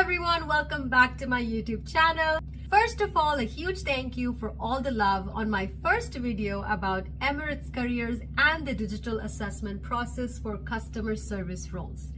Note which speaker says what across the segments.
Speaker 1: everyone, welcome back to my YouTube channel. First of all, a huge thank you for all the love on my first video about Emirates careers and the digital assessment process for customer service roles.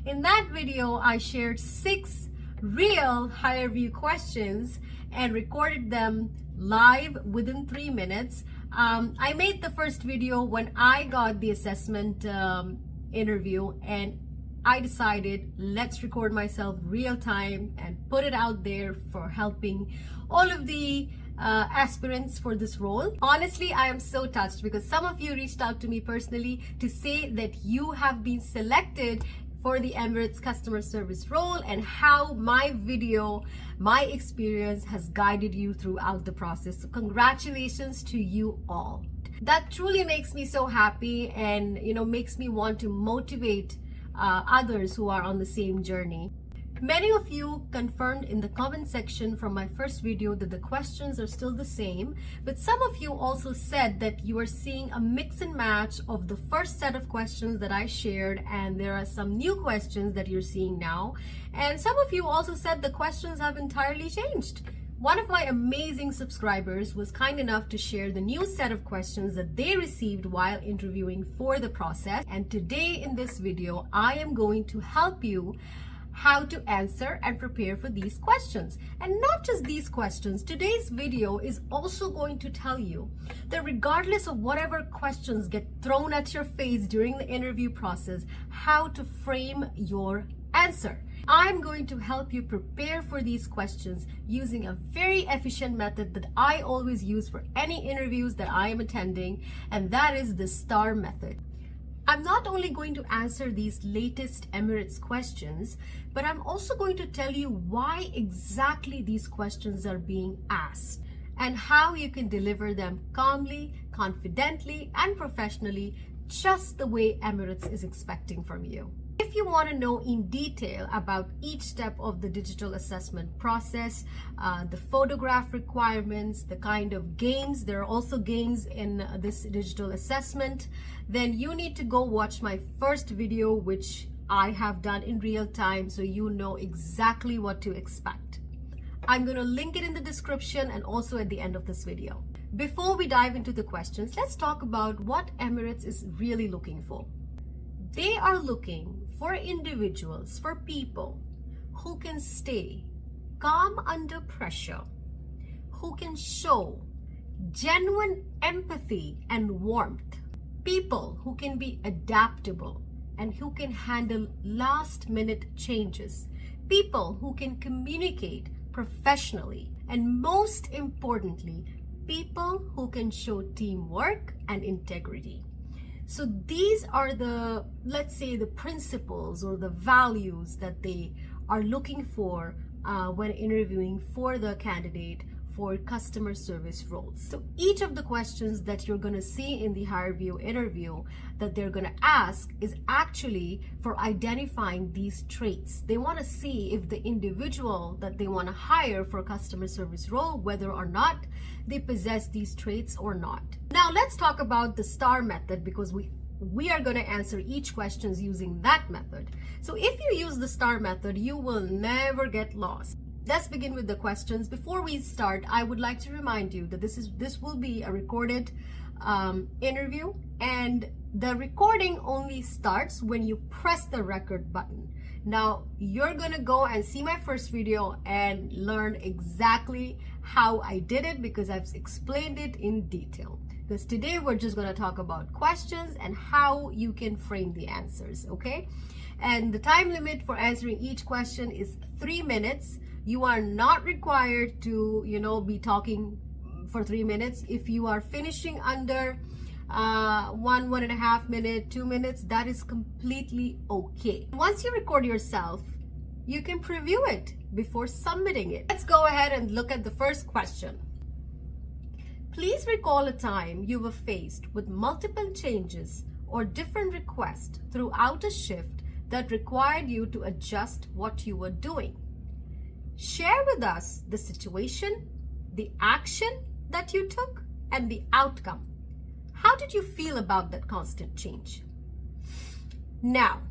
Speaker 1: In that video, I shared 6 real HireVue questions and recorded them live within 3 minutes. I made the first video when I got the assessment interview, and I decided let's record myself real time and put it out there for helping all of the aspirants for this role. Honestly, I am so touched because some of you reached out to me personally to say that you have been selected for the Emirates customer service role and how my video, my experience has guided you throughout the process. So congratulations to you all. That truly makes me so happy and makes me want to motivate others who are on the same journey. Many of you confirmed in the comment section from my first video that the questions are still the same, but some of you also said that you are seeing a mix and match of the first set of questions that I shared, and there are some new questions that you're seeing now, and some of you also said the questions have entirely changed. One of my amazing subscribers was kind enough to share the new set of questions that they received while interviewing for the process. And today in this video, I am going to help you how to answer and prepare for these questions. And not just these questions, today's video is also going to tell you that regardless of whatever questions get thrown at your face during the interview process, how to frame your answer. I'm going to help you prepare for these questions using a very efficient method that I always use for any interviews that I am attending, and that is the STAR method. I'm not only going to answer these latest Emirates questions, but I'm also going to tell you why exactly these questions are being asked and how you can deliver them calmly, confidently, and professionally, just the way Emirates is expecting from you. If you want to know in detail about each step of the digital assessment process, the photograph requirements, the kind of games, there are also games in this digital assessment, then you need to go watch my first video, which I have done in real time, so you know exactly what to expect. I'm going to link it in the description and also at the end of this video. Before we dive into the questions, let's talk about what Emirates is really looking for. They are looking for individuals, for people who can stay calm under pressure, who can show genuine empathy and warmth, people who can be adaptable and who can handle last-minute changes, people who can communicate professionally, and most importantly, people who can show teamwork and integrity. So these are the, let's say, the principles or the values that they are looking for when interviewing for the candidate for customer service roles. So each of the questions that you're going to see in the HireVue interview that they're going to ask is actually for identifying these traits. They want to see if the individual that they want to hire for a customer service role, whether or not they possess these traits or not. Now let's talk about the STAR method, because we are going to answer each questions using that method. So if you use the STAR method, you will never get lost. Let's begin with the questions. Before we start, I would like to remind you that this will be a recorded interview, and the recording only starts when you press the record button. Now you're gonna go and see my first video and learn exactly how I did it, because I've explained it in detail. Because today we're just gonna talk about questions and how you can frame the answers, okay? And the time limit for answering each question is 3 minutes. You are not required to, be talking for 3 minutes. If you are finishing under 1.5 minutes, 2 minutes, that is completely okay. Once you record yourself, you can preview it before submitting it. Let's go ahead and look at the first question. Please recall a time you were faced with multiple changes or different requests throughout a shift that required you to adjust what you were doing. Share with us the situation, the action that you took, and the outcome. How did you feel about that constant change? Now,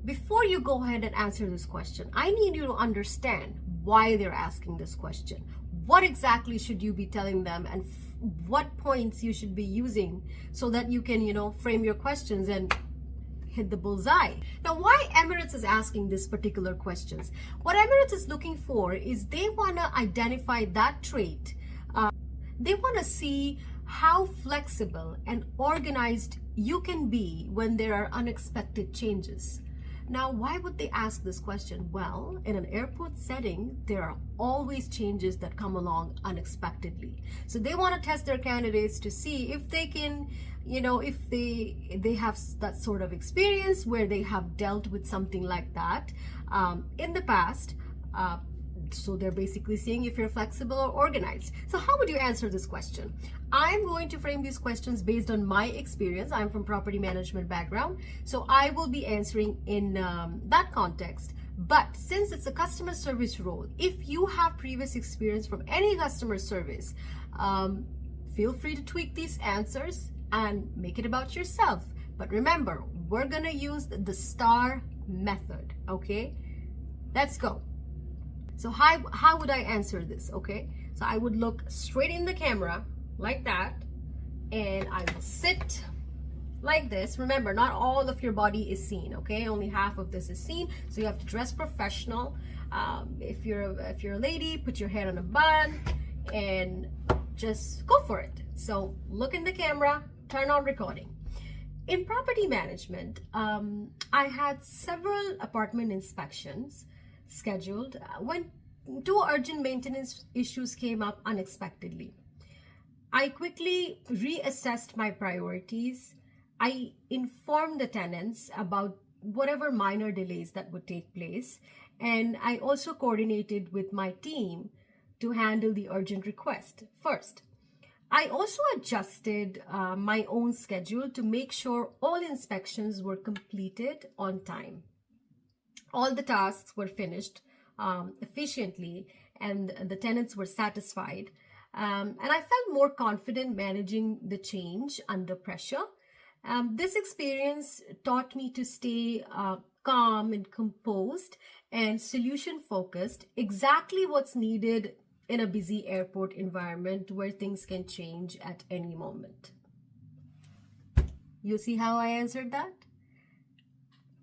Speaker 1: before you go ahead and answer this question, I need you to understand why they're asking this question. What exactly should you be telling them, and what points you should be using so that you can, frame your questions and hit the bullseye. Now, why Emirates is asking this particular questions? What Emirates is looking for is they want to identify that trait. They want to see how flexible and organized you can be when there are unexpected changes. Now, why would they ask this question? Well, in an airport setting, there are always changes that come along unexpectedly. So they want to test their candidates to see if they can, if they have that sort of experience where they have dealt with something like that in the past. So they're basically seeing if you're flexible or organized. So how would you answer this question? I'm going to frame these questions based on my experience. I'm from property management background, so I will be answering in that context. But since it's a customer service role, if you have previous experience from any customer service, feel free to tweak these answers and make it about yourself. But remember, we're gonna use the STAR method, okay? Let's go. So how would I answer this, okay? So I would look straight in the camera like that, and I will sit like this. Remember, not all of your body is seen, okay? Only half of this is seen, so you have to dress professional. If you're a lady, put your hair on a bun and just go for it. So look in the camera, turn on recording. In property management, I had several apartment inspections scheduled when two urgent maintenance issues came up unexpectedly. I quickly reassessed my priorities. I informed the tenants about whatever minor delays that would take place, and I also coordinated with my team to handle the urgent request first. I also adjusted my own schedule to make sure all inspections were completed on time. All the tasks were finished efficiently, and the tenants were satisfied. And I felt more confident managing the change under pressure. This experience taught me to stay calm and composed and solution focused, exactly what's needed in a busy airport environment where things can change at any moment. You see how I answered that?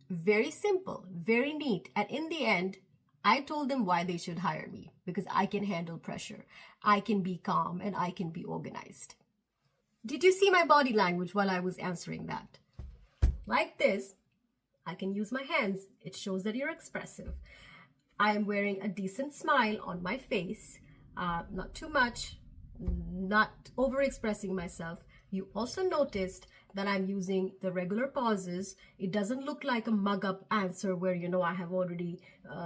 Speaker 1: Very simple, very neat. And in the end, I told them why they should hire me, because I can handle pressure, I can be calm, and I can be organized. Did you see my body language while I was answering that? Like this, I can use my hands. It shows that you're expressive. I am wearing a decent smile on my face, not too much, not over-expressing myself. You also noticed that I'm using the regular pauses. It doesn't look like a mug-up answer where, I have already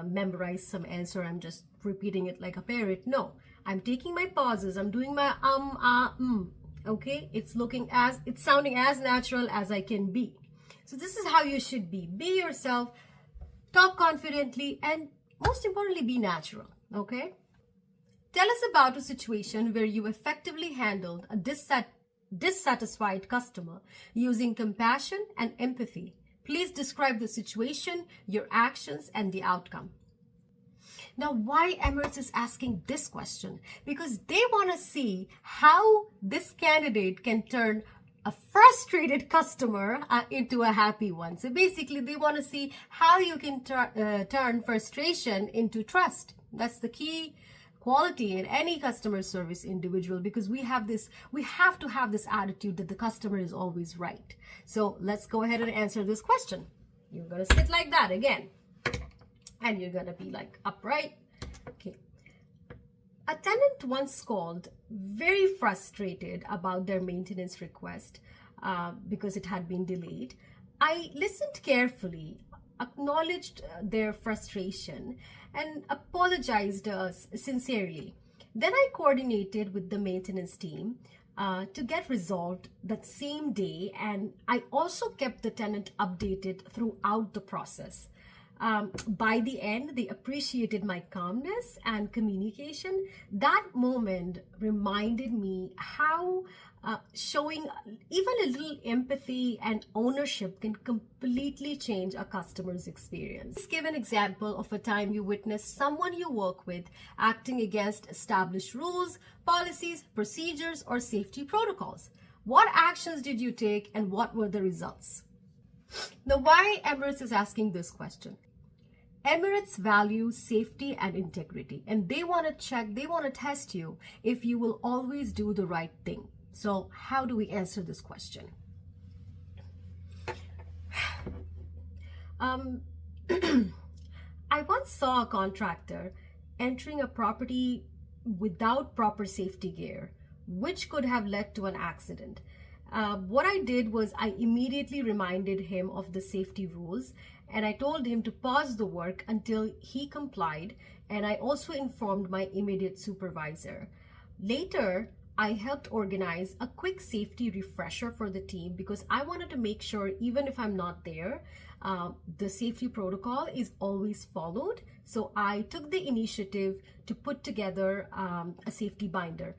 Speaker 1: memorized some answer. I'm just repeating it like a parrot. No, I'm taking my pauses. I'm doing my okay? It's sounding as natural as I can be. So this is how you should be. Be yourself, talk confidently, and most importantly, be natural, okay? Tell us about a situation where you effectively handled a dissatisfied customer using compassion and empathy. Please describe the situation, your actions, and the outcome. Now, why Emirates is asking this question? Because they want to see how this candidate can turn a frustrated customer into a happy one. So basically, they want to see how you can turn frustration into trust. That's the key quality in any customer service individual, because we have to have this attitude that the customer is always right. So let's go ahead and answer this question. You're going to sit like that again, and you're going to be like upright. Okay. A tenant once called very frustrated about their maintenance request because it had been delayed. I listened carefully, acknowledged their frustration, and apologized sincerely. Then I coordinated with the maintenance team to get resolved that same day, and I also kept the tenant updated throughout the process. By the end, they appreciated my calmness and communication. That moment reminded me how showing even a little empathy and ownership can completely change a customer's experience. Let's give an example of a time you witnessed someone you work with acting against established rules, policies, procedures, or safety protocols. What actions did you take and what were the results? Now, why Emirates is asking this question? Emirates values safety and integrity, and they want to check, they want to test you if you will always do the right thing. So how do we answer this question? I once saw a contractor entering a property without proper safety gear, which could have led to an accident. What I did was I immediately reminded him of the safety rules, and I told him to pause the work until he complied, and I also informed my immediate supervisor. Later, I helped organize a quick safety refresher for the team because I wanted to make sure, even if I'm not there, the safety protocol is always followed. So I took the initiative to put together a safety binder.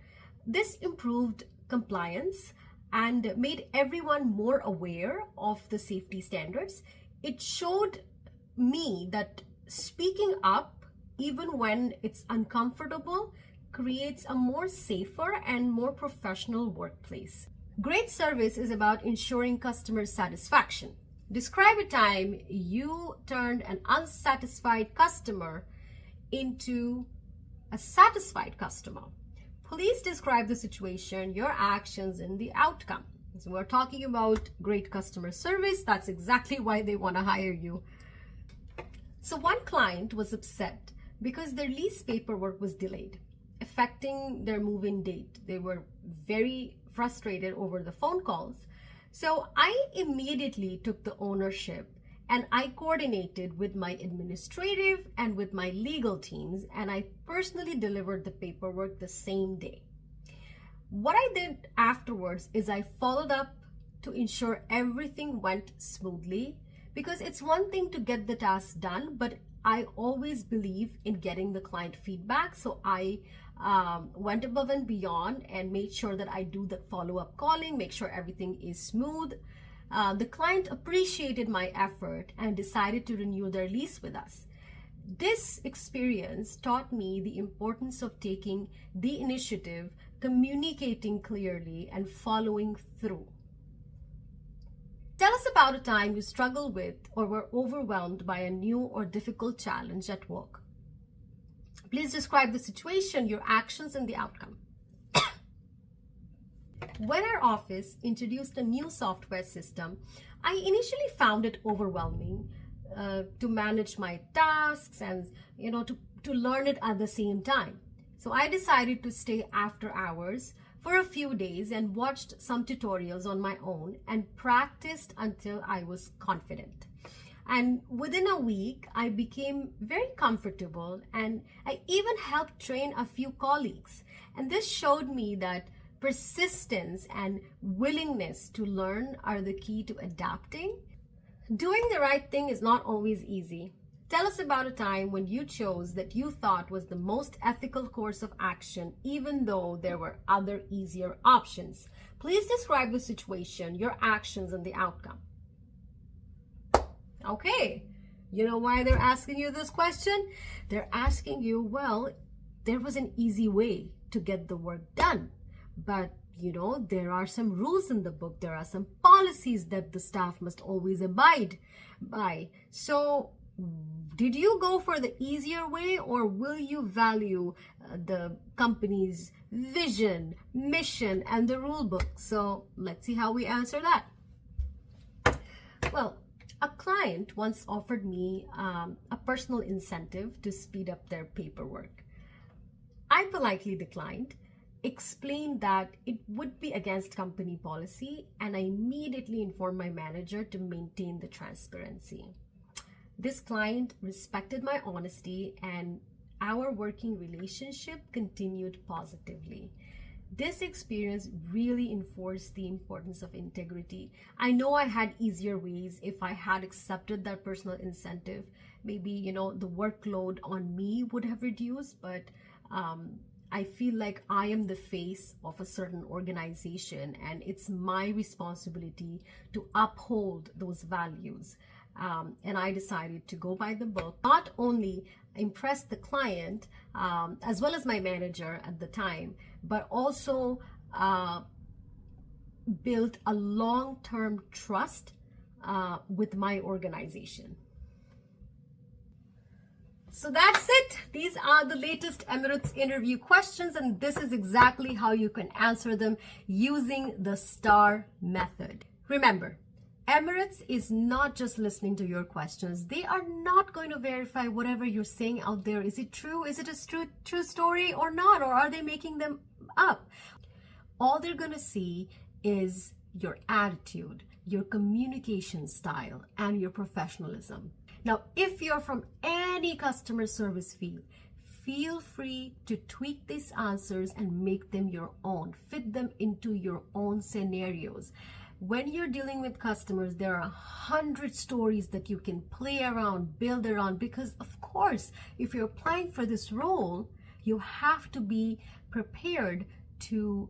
Speaker 1: This improved compliance and made everyone more aware of the safety standards. It showed me that speaking up, even when it's uncomfortable, creates a more safer and more professional workplace. Great service is about ensuring customer satisfaction. Describe a time you turned an unsatisfied customer into a satisfied customer. Please describe the situation, your actions, and the outcome. So we're talking about great customer service. That's exactly why they want to hire you. So one client was upset because their lease paperwork was delayed, affecting their move-in date. They were very frustrated over the phone calls. So I immediately took the ownership and I coordinated with my administrative and with my legal teams, and I personally delivered the paperwork the same day. What I did afterwards is I followed up to ensure everything went smoothly, because it's one thing to get the task done, but I always believe in getting the client feedback. So I went above and beyond and made sure that I do the follow-up calling, make sure everything is smooth. The client appreciated my effort and decided to renew their lease with us. This experience taught me the importance of taking the initiative, communicating clearly, and following through. Tell us about a time you struggled with or were overwhelmed by a new or difficult challenge at work. Please describe the situation, your actions, and the outcome. When our office introduced a new software system, I initially found it overwhelming to manage my tasks and to learn it at the same time. So I decided to stay after hours for a few days and watched some tutorials on my own and practiced until I was confident. And within a week, I became very comfortable, and I even helped train a few colleagues. And this showed me that persistence and willingness to learn are the key to adapting. Doing the right thing is not always easy. Tell us about a time when you chose that you thought was the most ethical course of action, even though there were other easier options. Please describe the situation, your actions, and the outcome. Okay, you know why they're asking you this question? They're asking you, well, there was an easy way to get the work done. But, there are some rules in the book. There are some policies that the staff must always abide by. So, did you go for the easier way, or will you value the company's vision, mission, and the rule book? So, let's see how we answer that. Well, a client once offered me a personal incentive to speed up their paperwork. I politely declined, explained that it would be against company policy, and I immediately informed my manager to maintain the transparency. This client respected my honesty, and our working relationship continued positively. This experience really enforced the importance of integrity. I know I had easier ways if I had accepted that personal incentive. Maybe, the workload on me would have reduced, but I feel like I am the face of a certain organization, and it's my responsibility to uphold those values. And I decided to go by the book, not only impress the client as well as my manager at the time, but also build a long-term trust with my organization. So that's it. These are the latest Emirates interview questions, and this is exactly how you can answer them using the STAR method. Remember, Emirates is not just listening to your questions. They are not going to verify whatever you're saying out there. Is it true? Is it a true story or not? Or are they making them up? All they're going to see is your attitude, your communication style, and your professionalism. Now, if you're from any customer service field, feel free to tweak these answers and make them your own. Fit them into your own scenarios. When you're dealing with customers, there are 100 stories that you can play around, build around, because of course, if you're applying for this role, you have to be prepared to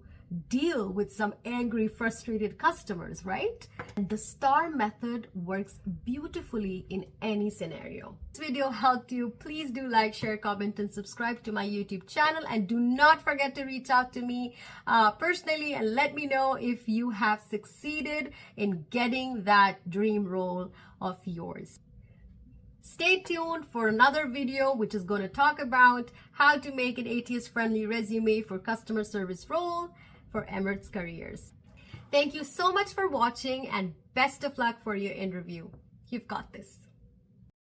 Speaker 1: deal with some angry, frustrated customers, right? And the STAR method works beautifully in any scenario. If this video helped you, please do like, share, comment, and subscribe to my YouTube channel. And do not forget to reach out to me personally and let me know if you have succeeded in getting that dream role of yours. Stay tuned for another video which is going to talk about how to make an ATS-friendly resume for customer service role for Emirates Careers. Thank you so much for watching, and best of luck for your interview. You've got this.